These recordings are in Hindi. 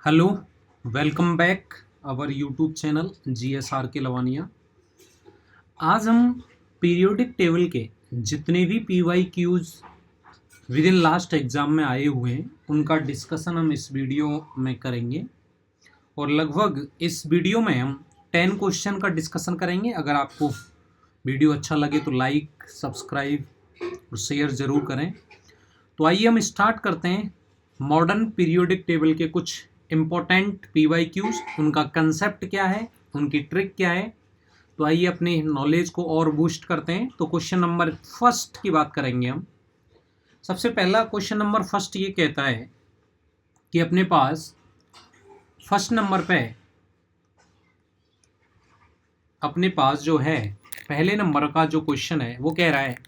Hello, welcome back our YouTube channel GSR के लवानिया। आज हम पीरियोडिक टेबल के जितने भी PYQs with in last exam में आए हुए हैं उनका डिस्कशन हम इस वीडियो में करेंगे और लगभग इस वीडियो में हम 10 क्वेश्चन का डिस्कशन करेंगे। अगर आपको वीडियो अच्छा लगे तो लाइक, सब्सक्राइब और शेयर ज़रूर करें। तो आइए हम स्टार्ट करते हैं मॉडर्न पीरियोडिक टेबल के कुछ इम्पोर्टेंट PYQs, उनका कंसेप्ट क्या है, उनकी ट्रिक क्या है। तो आइए अपने नॉलेज को और बूस्ट करते हैं। तो क्वेश्चन नंबर फर्स्ट की बात करेंगे हम। सबसे पहला क्वेश्चन नंबर फर्स्ट ये कहता है कि अपने पास फर्स्ट नंबर पे अपने पास जो है पहले नंबर का जो क्वेश्चन है वो कह रहा है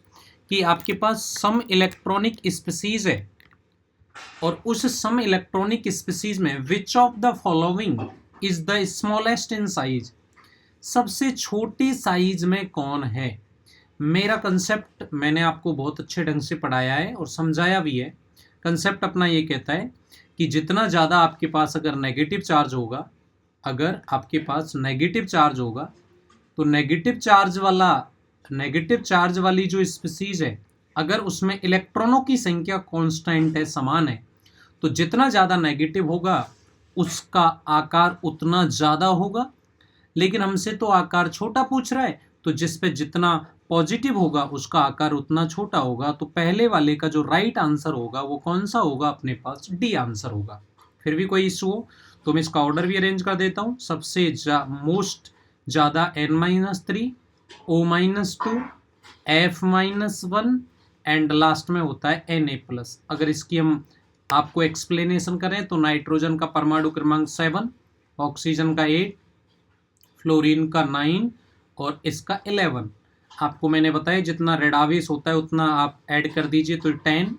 कि आपके पास सम इलेक्ट्रॉनिक स्पीसीज है और उस सम इलेक्ट्रॉनिक स्पीसीज में which of the following is the smallest in size, सबसे छोटी साइज में कौन है। मेरा कंसेप्ट मैंने आपको बहुत अच्छे ढंग से पढ़ाया है और समझाया भी है। कंसेप्ट अपना ये कहता है कि जितना ज़्यादा आपके पास अगर नेगेटिव चार्ज होगा, अगर आपके पास नेगेटिव चार्ज होगा तो नेगेटिव चार्ज वाली जो स्पीसीज है अगर उसमें इलेक्ट्रॉनों की संख्या कांस्टेंट है, समान है, तो जितना ज़्यादा नेगेटिव होगा उसका आकार उतना ज़्यादा होगा। लेकिन हमसे तो आकार छोटा पूछ रहा है, तो जिस पे जितना पॉजिटिव होगा उसका आकार उतना छोटा होगा। तो पहले वाले का जो राइट आंसर होगा वो कौन सा होगा, अपने पास डी आंसर होगा। फिर भी कोई इशू हो तो मैं इसका ऑर्डर भी अरेंज कर देता हूँ। सबसे मोस्ट ज़्यादा N-3, O-2, F-1 and last में होता है Na+। अगर इसकी हम आपको एक्सप्लेनेशन करें तो नाइट्रोजन का परमाणु क्रमांक 7, ऑक्सीजन का 8, फ्लोरीन का 9 और इसका 11। आपको मैंने बताया जितना रेड आवेश होता है उतना आप ऐड कर दीजिए तो 10,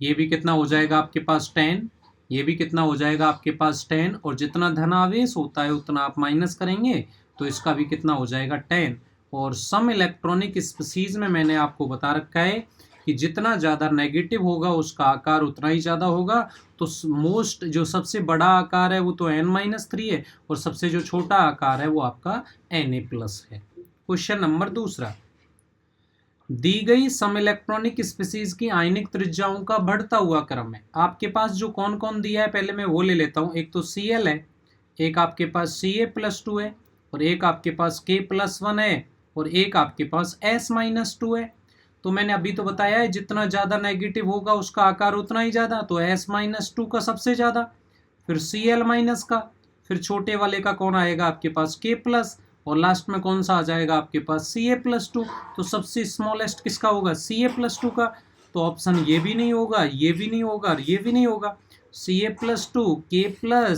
ये भी कितना हो जाएगा आपके पास 10, ये भी कितना हो जाएगा आपके पास 10, और जितना धन आवेश होता है उतना आप माइनस करेंगे तो इसका भी कितना हो जाएगा 10। और सम इलेक्ट्रॉनिक स्पीसीज में मैंने आपको बता रखा है कि जितना ज़्यादा नेगेटिव होगा उसका आकार उतना ही ज़्यादा होगा। तो मोस्ट जो सबसे बड़ा आकार है वो तो N-3 है और सबसे जो छोटा आकार है वो आपका Na+ है। क्वेश्चन नंबर दूसरा, दी गई सम इलेक्ट्रॉनिक स्पीसीज की आयनिक त्रिज्याओं का बढ़ता हुआ क्रम है। आपके पास जो कौन कौन दिया है पहले मैं वो ले लेता हूँ। एक तो Cl है, एक आपके पास Ca+2 है, और एक आपके पास K+1 है, और एक आपके पास S-2 है। तो मैंने अभी तो बताया है जितना ज़्यादा नेगेटिव होगा उसका आकार उतना ही ज़्यादा, तो S-2 का सबसे ज़्यादा, फिर Cl- का, फिर छोटे वाले का कौन आएगा आपके पास K+, और लास्ट में कौन सा आ जाएगा आपके पास Ca+2। तो सबसे स्मॉलेस्ट किसका होगा, Ca+2 का। तो ऑप्शन ये भी नहीं होगा, ये भी नहीं होगा और ये भी नहीं होगा। Ca+2, K+, Cl-,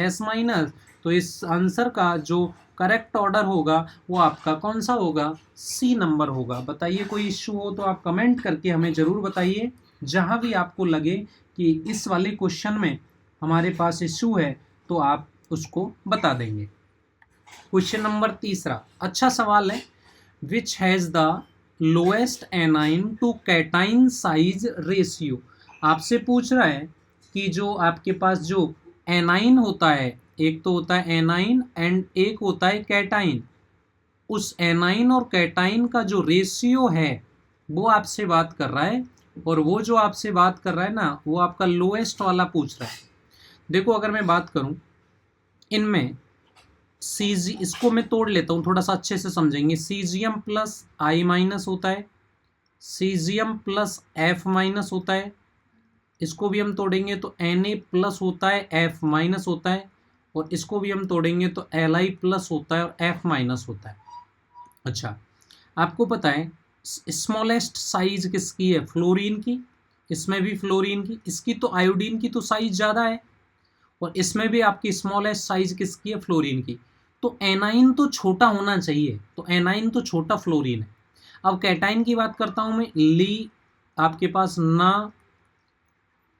S-। तो इस आंसर का जो करेक्ट ऑर्डर होगा वो आपका कौन सा होगा, सी नंबर होगा। बताइए कोई इश्यू हो तो आप कमेंट करके हमें ज़रूर बताइए। जहाँ भी आपको लगे कि इस वाले क्वेश्चन में हमारे पास इश्यू है तो आप उसको बता देंगे। क्वेश्चन नंबर तीसरा अच्छा सवाल है, which has the lowest anion to cation size ratio. आपसे पूछ रहा है कि जो आपके पास जो एनाइन होता है, एक तो होता है एनाइन एंड एक होता है कैटाइन, उस एनाइन और कैटाइन का जो रेशियो है वो आपसे बात कर रहा है। और वो जो आपसे बात कर रहा है ना वो आपका लोएस्ट वाला पूछ रहा है। देखो अगर मैं बात करूं इनमें सीजी, इसको मैं तोड़ लेता हूँ थोड़ा सा अच्छे से समझेंगे। Cgm+I- होता है, Cgm+F- होता है, इसको भी हम तोड़ेंगे तो Na+ होता है, F- होता है, और इसको भी हम तोड़ेंगे तो Li+ होता है और F- होता है। अच्छा, आपको पता है स्मॉलेस्ट साइज किसकी है, फ्लोरीन की, इसमें भी फ्लोरीन की, इसकी तो आयोडीन की तो साइज ज़्यादा है, और इसमें भी आपकी स्मॉलेस्ट साइज किसकी है, फ्लोरीन की। तो एनाइन तो छोटा होना चाहिए, तो एनाइन तो छोटा फ्लोरीन है। अब कैटाइन की बात करता हूं मैं, ली आपके पास ना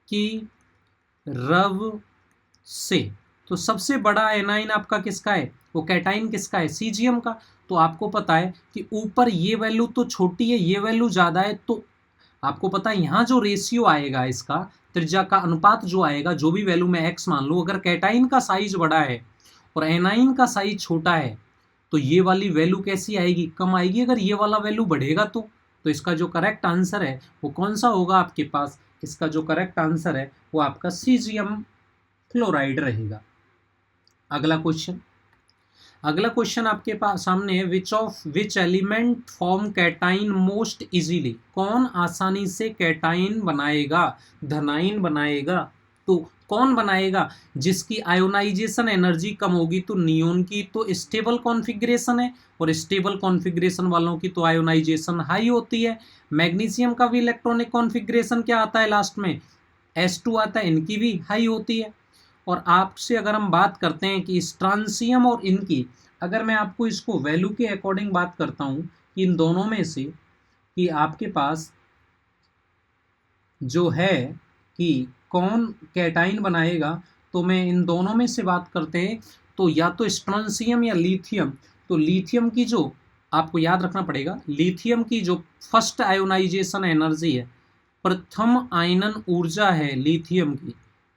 की रव से, तो सबसे बड़ा एनाइन आपका किसका है, वो कैटाइन किसका है, सीजीएम का। तो आपको पता है कि ऊपर ये वैल्यू तो छोटी है, ये वैल्यू ज़्यादा है, तो आपको पता है यहाँ जो रेशियो आएगा इसका त्रिज्या का अनुपात जो आएगा, जो भी वैल्यू मैं x मान लूँ, अगर कैटाइन का साइज बड़ा है और एनाइन का साइज छोटा है तो ये वाली वैल्यू कैसी आएगी, कम आएगी। अगर ये वाला वैल्यू बढ़ेगा तो इसका जो करेक्ट आंसर है वो कौन सा होगा आपके पास, इसका जो करेक्ट आंसर है वो आपका सीजियम फ्लोराइड रहेगा। अगला क्वेश्चन आपके पास सामने है, which element form cation most easily, कौन आसानी से कैटाइन बनाएगा, धनाइन बनाएगा। तो कौन बनाएगा, जिसकी आयोनाइजेशन एनर्जी कम होगी, तो नियोन की तो स्टेबल कॉन्फ़िगरेशन है और स्टेबल कॉन्फ़िगरेशन वालों की तो आयोनाइजेशन हाई होती है। मैग्नीशियम का भी इलेक्ट्रॉनिक कॉन्फ़िगरेशन क्या आता है लास्ट में, S2 आता है, इनकी भी हाई होती है। और आपसे अगर हम बात करते हैं कि स्ट्रांसियम और इनकी, अगर मैं आपको इसको वैल्यू के अकॉर्डिंग बात करता हूँ कि इन दोनों में से कि आपके पास जो है कि कौन कैटाइन बनाएगा, तो मैं इन दोनों में से बात करते हैं तो या तो स्ट्रांसियम या लिथियम। तो लिथियम की जो आपको याद रखना पड़ेगा, लिथियम की जो फर्स्ट आयोनाइजेशन एनर्जी है, प्रथम आयनन ऊर्जा है लिथियम की,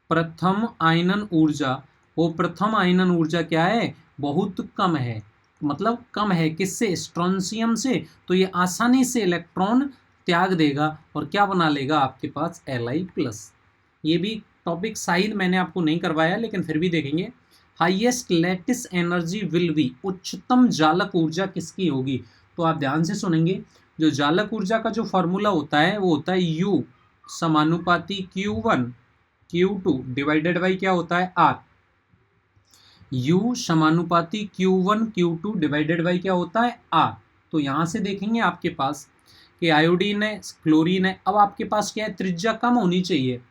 प्रथम आयनन ऊर्जा, वो प्रथम आयनन ऊर्जा क्या है, बहुत कम है। मतलब कम है किससे, स्ट्रांसियम से। तो ये आसानी से इलेक्ट्रॉन त्याग देगा और क्या बना लेगा आपके पास Li+। ये भी टॉपिक साइड मैंने आपको नहीं करवाया लेकिन फिर भी देखेंगे। Highest lattice energy will be, उच्चतम जालक ऊर्जा किसकी होगी। तो आप ध्यान से सुनेंगे, जो जालक ऊर्जा का जो फॉर्मूला होता है वो होता है U समानुपाती Q1 Q2 डिवाइडेड बाई क्या होता है R। U समानुपाती Q1 Q2 डिवाइडेड बाई क्या होता है R। तो यहाँ से देखेंगे आपके पास कि आयोडीन है, क्लोरीन है। अब आपके पास क्या है, त्रिज्या कम होनी चाहिए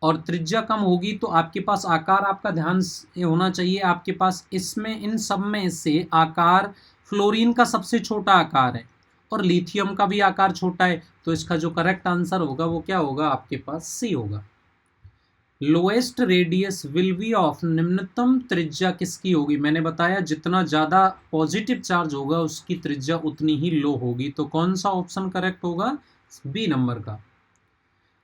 और त्रिज्या कम होगी तो आपके पास आकार, आपका ध्यान होना चाहिए आपके पास, इसमें इन सब में से आकार फ्लोरीन का सबसे छोटा आकार है और लिथियम का भी आकार छोटा है। तो इसका जो करेक्ट आंसर होगा वो क्या होगा आपके पास, सी होगा। Lowest radius will be of, निम्नतम त्रिज्या किसकी होगी। मैंने बताया जितना ज़्यादा पॉजिटिव चार्ज होगा उसकी त्रिज्या उतनी ही लो होगी। तो कौन सा ऑप्शन करेक्ट होगा, बी नंबर का।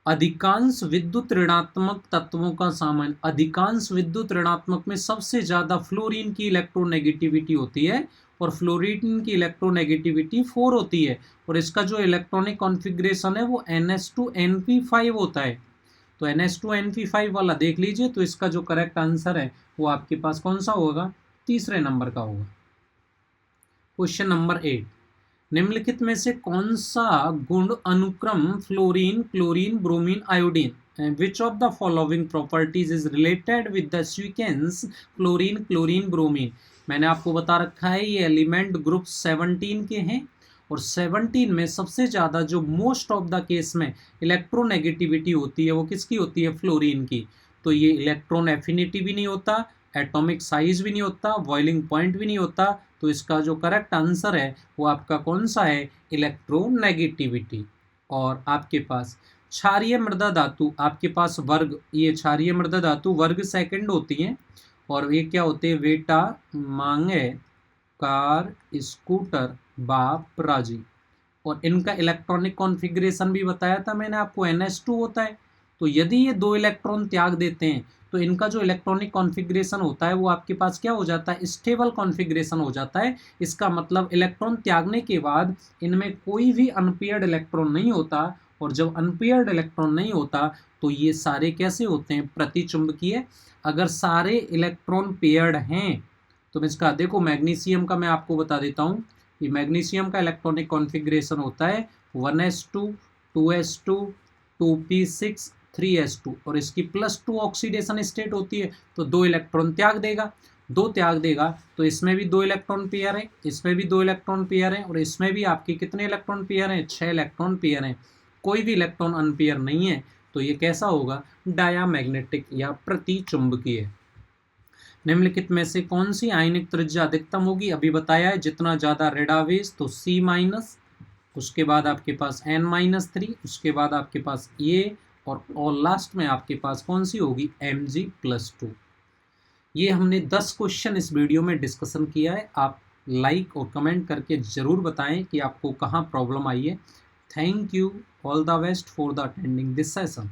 अधिकांश विद्युत ऋणात्मक तत्वों का सामान्य, अधिकांश विद्युत ऋणात्मक में सबसे ज़्यादा फ्लोरीन की इलेक्ट्रोनेगेटिविटी होती है और फ्लोरीन की इलेक्ट्रोनेगेटिविटी 4 होती है और इसका जो इलेक्ट्रॉनिक कॉन्फ़िगरेशन है वो NH2NP5 होता है। तो NH2NP5 वाला देख लीजिए। तो इसका जो करेक्ट आंसर है वो आपके पास कौन सा होगा, तीसरे नंबर का होगा। क्वेश्चन नंबर 8, निम्नलिखित में से कौन सा गुण अनुक्रम fluorine, chlorine, bromine, iodine, which of the following properties is related with the sequence chlorine, chlorine, bromine. मैंने आपको बता रखा है ये एलिमेंट ग्रुप 17 के हैं और 17 में सबसे ज़्यादा जो मोस्ट ऑफ द केस में इलेक्ट्रोनेगेटिविटी होती है वो किसकी होती है, फ्लोरीन की। तो ये इलेक्ट्रॉन एफिनिटी भी नहीं होता, एटॉमिक साइज भी नहीं होता, बॉइलिंग पॉइंट भी नहीं होता। तो इसका जो करेक्ट आंसर है वो आपका कौन सा है, इलेक्ट्रोनेगेटिविटी। और आपके पास क्षारीय मृदा धातु, आपके पास वर्ग, ये क्षारीय मृदा धातु वर्ग सेकंड होती हैं और ये क्या होते हैं, वेटा, मांगे, कार, स्कूटर, बाप, राजी। और इनका इलेक्ट्रॉनिक कॉन्फ़िगरेशन भी बताया था मैंने आपको, NH2 होता है। तो यदि ये 2 इलेक्ट्रॉन त्याग देते हैं तो इनका जो इलेक्ट्रॉनिक कॉन्फ़िगरेशन होता है वो आपके पास क्या हो जाता है, स्टेबल कॉन्फ़िगरेशन हो जाता है। इसका मतलब इलेक्ट्रॉन त्यागने के बाद इनमें कोई भी अनपेयर्ड इलेक्ट्रॉन नहीं होता और जब अनपेयर्ड इलेक्ट्रॉन नहीं होता तो ये सारे कैसे होते हैं, प्रतिचुंबकीय। अगर सारे इलेक्ट्रॉन पेयर्ड हैं तो इसका देखो, मैग्नीशियम का मैं आपको बता देता हूँ, ये मैग्नीशियम का इलेक्ट्रॉनिक कॉन्फ़िगरेशन होता है 1s2 2s2 2p6 3s2 और इसकी +2 ऑक्सीडेशन स्टेट होती है। तो 2 इलेक्ट्रॉन त्याग देगा, 2 त्याग देगा तो इसमें भी 2 इलेक्ट्रॉन पेयर है, इसमें भी 2 इलेक्ट्रॉन पेयर है और इसमें भी आपके कितने इलेक्ट्रॉन पेयर हैं, 6 इलेक्ट्रॉन पेयर हैं। कोई भी इलेक्ट्रॉन अनपेयर नहीं है। तो ये कैसा होगा, डायामैग्नेटिक या प्रतिचुंबकीय। निम्नलिखित में से कौन सी आयनिक त्रिज्या अधिकतम होगी, अभी बताया है, जितना ज़्यादा रेड आवेश तो C-, उसके बाद आपके पास N-3, उसके बाद आपके पास ये और लास्ट में आपके पास कौन सी होगी, Mg+2। ये हमने 10 क्वेश्चन इस वीडियो में डिस्कशन किया है। आप लाइक और कमेंट करके ज़रूर बताएं कि आपको कहाँ प्रॉब्लम आई है। Thank you, all the best for the attending this session.